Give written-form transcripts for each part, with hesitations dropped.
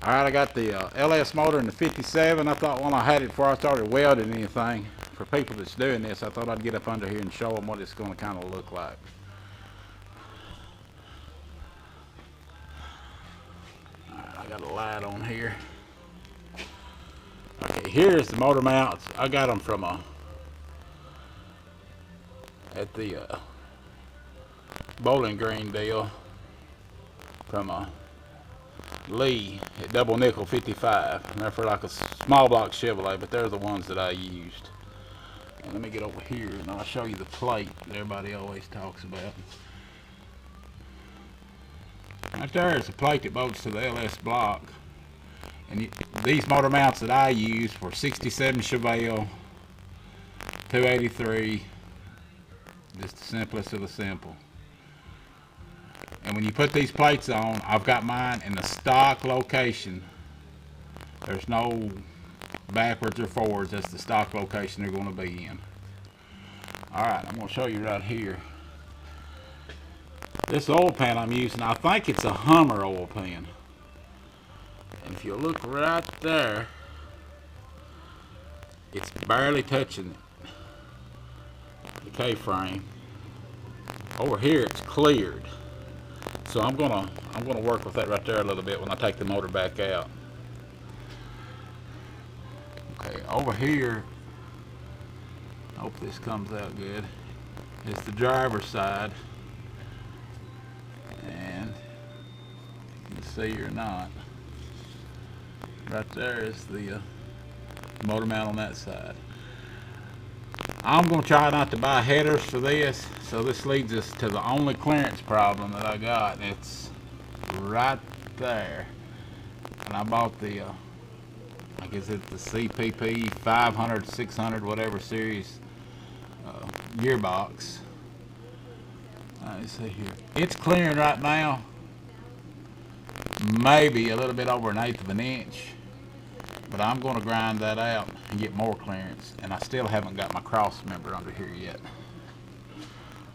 Alright, I got the LS motor in the 57. I thought when I had it before I started welding anything, for people that's doing this, I thought I'd get up under here and show them what it's going to kind of look like. Alright, I got a light on here. Okay, here's the motor mounts. I got them from at the Bowling Green deal from Lee at Double Nickel 55. And they're for like a small block Chevrolet, but they're the ones that I used. And let me get over here and I'll show you the plate that everybody always talks about. Right there is a plate that bolts to the LS block. And these motor mounts that I used were 67 Chevelle, 283, just the simplest of the simple. And when you put these plates on, I've got mine in the stock location. There's no backwards or forwards, that's the stock location they're going to be in. Alright, I'm going to show you right here. This oil pan I'm using, I think it's a Hummer oil pan. And if you look right there, it's barely touching the K-frame. Over here it's cleared. So I'm gonna work with that right there a little bit when I take the motor back out. Okay, over here, I hope this comes out good. It's the driver's side. And you can see or not. Right there is the motor mount on that side. I'm going to try not to buy headers for this, so this leads us to the only clearance problem that I got. It's right there. And I bought the, I guess it's the CPP 500, 600, whatever series gearbox. Let's see here. It's clearing right now, maybe a little bit over 1/8 of an inch. But I'm going to grind that out and get more clearance, and I still haven't got my cross member under here yet.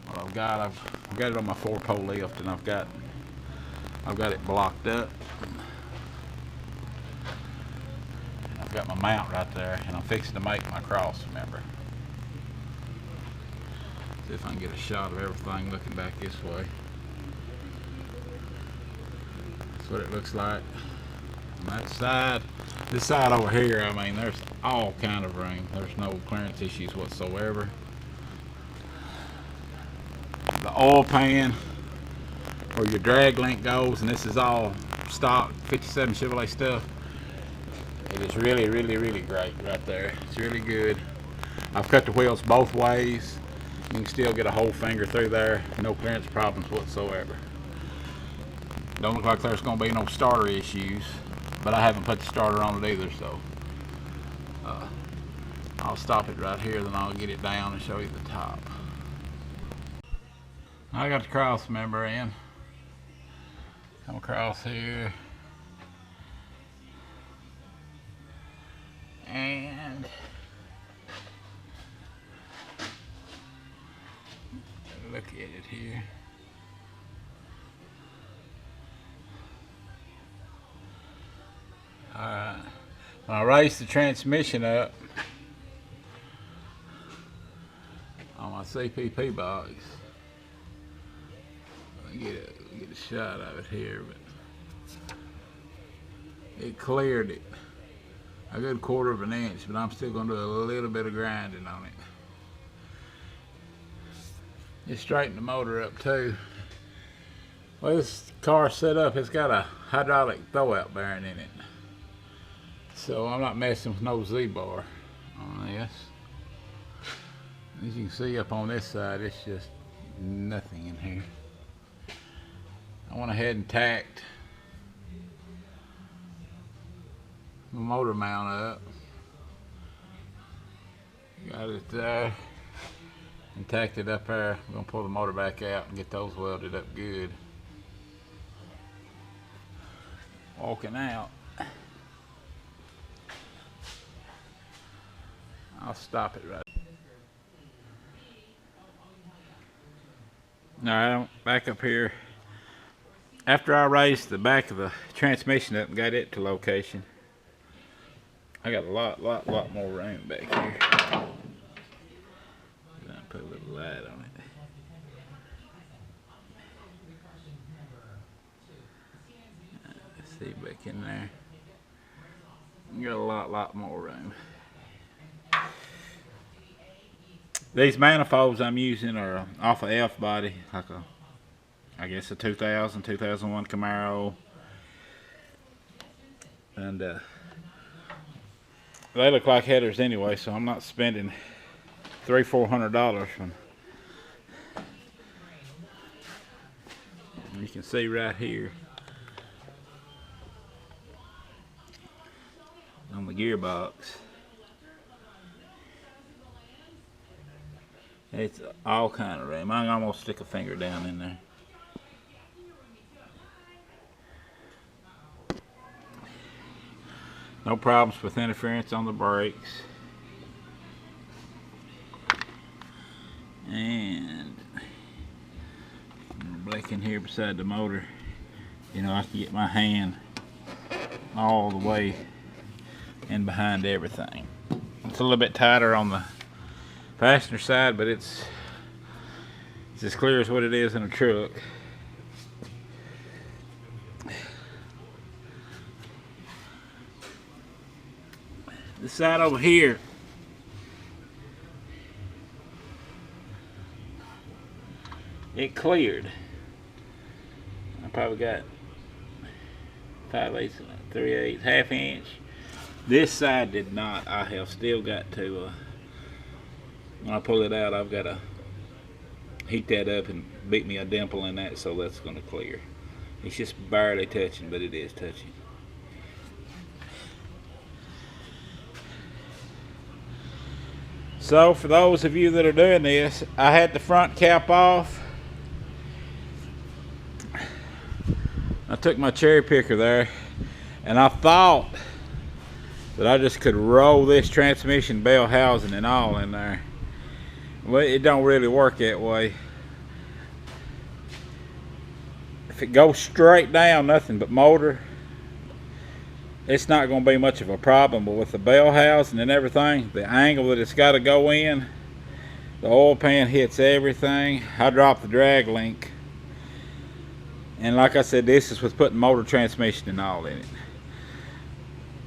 What I've got it on my 4-pole lift, and I've got it blocked up. I've got my mount right there, and I'm fixing to make my cross member. See if I can get a shot of everything looking back this way. That's what it looks like on that side. This side over here, I mean, there's all kind of room. There's no clearance issues whatsoever. The oil pan where your drag link goes, and this is all stock 57 Chevrolet stuff. It is really, really, really great right there. It's really good. I've cut the wheels both ways. You can still get a whole finger through there. No clearance problems whatsoever. Don't look like there's going to be no starter issues. But I haven't put the starter on it either, so I'll stop it right here, then I'll get it down and show you the top. I got the cross member in. Come across here. And look at it here. Alright, when I raise the transmission up on my CPP box, I get a shot of it here, but it cleared it a good 1/4 of an inch, but I'm still going to do a little bit of grinding on it. It straightened the motor up too. Well, this car set up, it's got a hydraulic throwout bearing in it. So I'm not messing with no Z-bar on this. As you can see up on this side, it's just nothing in here. I went ahead and tacked the motor mount up. Got it there and tacked it up there. I'm going to pull the motor back out and get those welded up good. Walking out. I'll stop it right. Alright, back up here. After I raised the back of the transmission up and got it to location, I got a lot more room back here. Put a little light on it. Let's see back in there. Got a lot more room. These manifolds I'm using are off a F body, like I guess a 2001 Camaro, and they look like headers anyway, so I'm not spending $300-400 from. You can see right here on the gearbox, it's all kind of room. I can almost stick a finger down in there. No problems with interference on the brakes. And back in here beside the motor, you know, I can get my hand all the way in behind everything. It's a little bit tighter on the passenger side, but it's as clear as what it is in a truck. This side over here, it cleared. I probably got 5/8, 3/8, ½ inch. This side did not. I have still got to, when I pull it out, I've got to heat that up and beat me a dimple in that, so that's going to clear. It's just barely touching, but it is touching. So for those of you that are doing this, I had the front cap off. I took my cherry picker there, and I thought that I just could roll this transmission bell housing and all in there. Well, it don't really work that way. If it goes straight down, nothing but motor, it's not going to be much of a problem. But with the bell housing and everything, the angle that it's got to go in, the oil pan hits everything. I dropped the drag link, and like I said, this is with putting motor, transmission and all in it.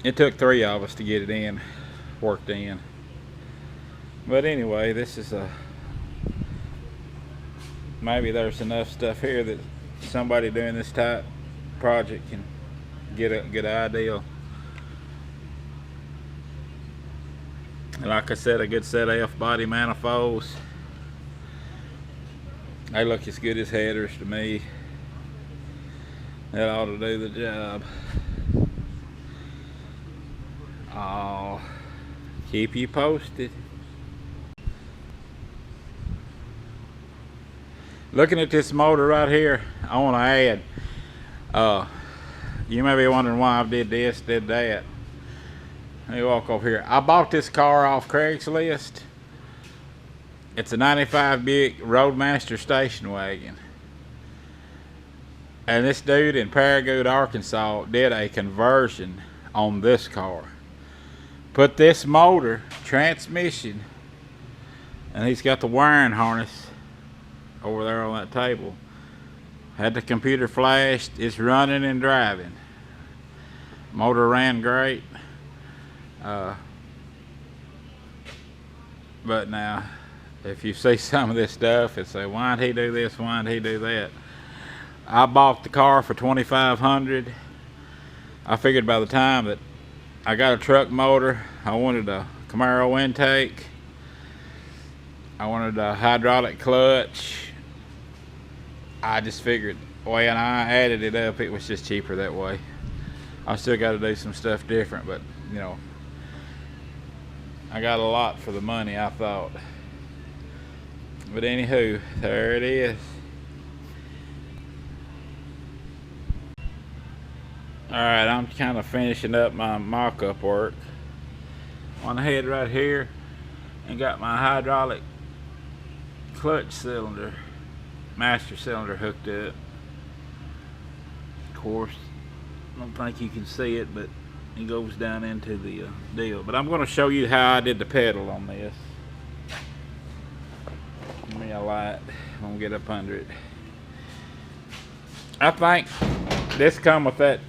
It took 3 of us to get it in, worked in. But anyway, this is maybe there's enough stuff here that somebody doing this type project can get a good idea. And like I said, a good set of F-body manifolds. They look as good as headers to me. That ought to do the job. I'll keep you posted. Looking at this motor right here, I want to add, you may be wondering why I did this, did that. Let me walk over here. I bought this car off Craigslist. It's a 95 Buick Roadmaster station wagon. And this dude in Paragould, Arkansas did a conversion on this car. Put this motor, transmission, and he's got the wiring harness over there on that table. Had the computer flashed. It's running and driving. Motor ran great. But now, if you see some of this stuff and say, why did he do this, why did he do that? I bought the car for $2,500. I figured by the time that I got a truck motor, I wanted a Camaro intake, I wanted a hydraulic clutch. I just figured when I added it up, it was just cheaper that way. I still got to do some stuff different, but you know, I got a lot for the money, I thought. But anywho, there it is. Alright, I'm kind of finishing up my mock-up work. On the head right here, and got my hydraulic clutch cylinder, master cylinder hooked up. course. I don't think you can see it, but it goes down into the deal. But I'm going to show you how I did the pedal on this. Give me a light. I'm going to get up under it. I think this come with that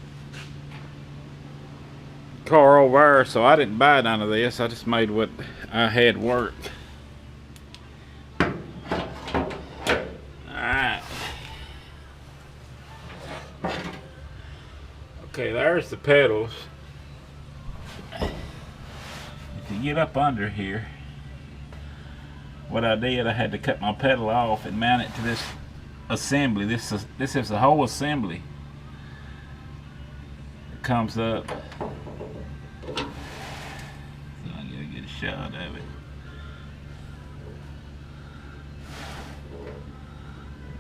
car over there, so I didn't buy none of this. I just made what I had work. Alright. Okay, there's the pedals. If you get up under here, what I did, I had to cut my pedal off and mount it to this assembly. This is the whole assembly. It comes up. So I gotta get a shot of it.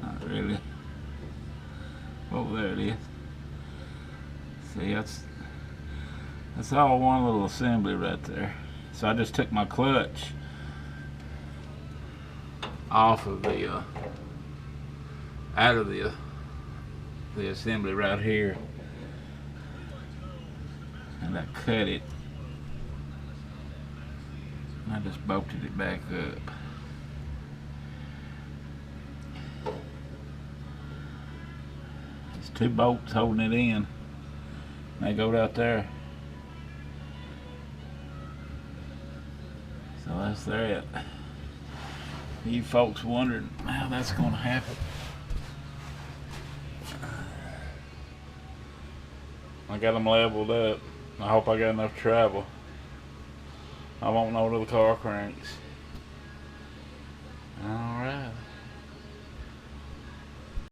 Not really. Oh, there it is. See, that's all one little assembly right there. So I just took my clutch off of the out of the assembly right here, and I cut it, and I just bolted it back up. There's two bolts holding it in. They go out there. So that's that. You folks wondering how that's going to happen. I got them leveled up. I hope I got enough travel. I won't know till the car cranks.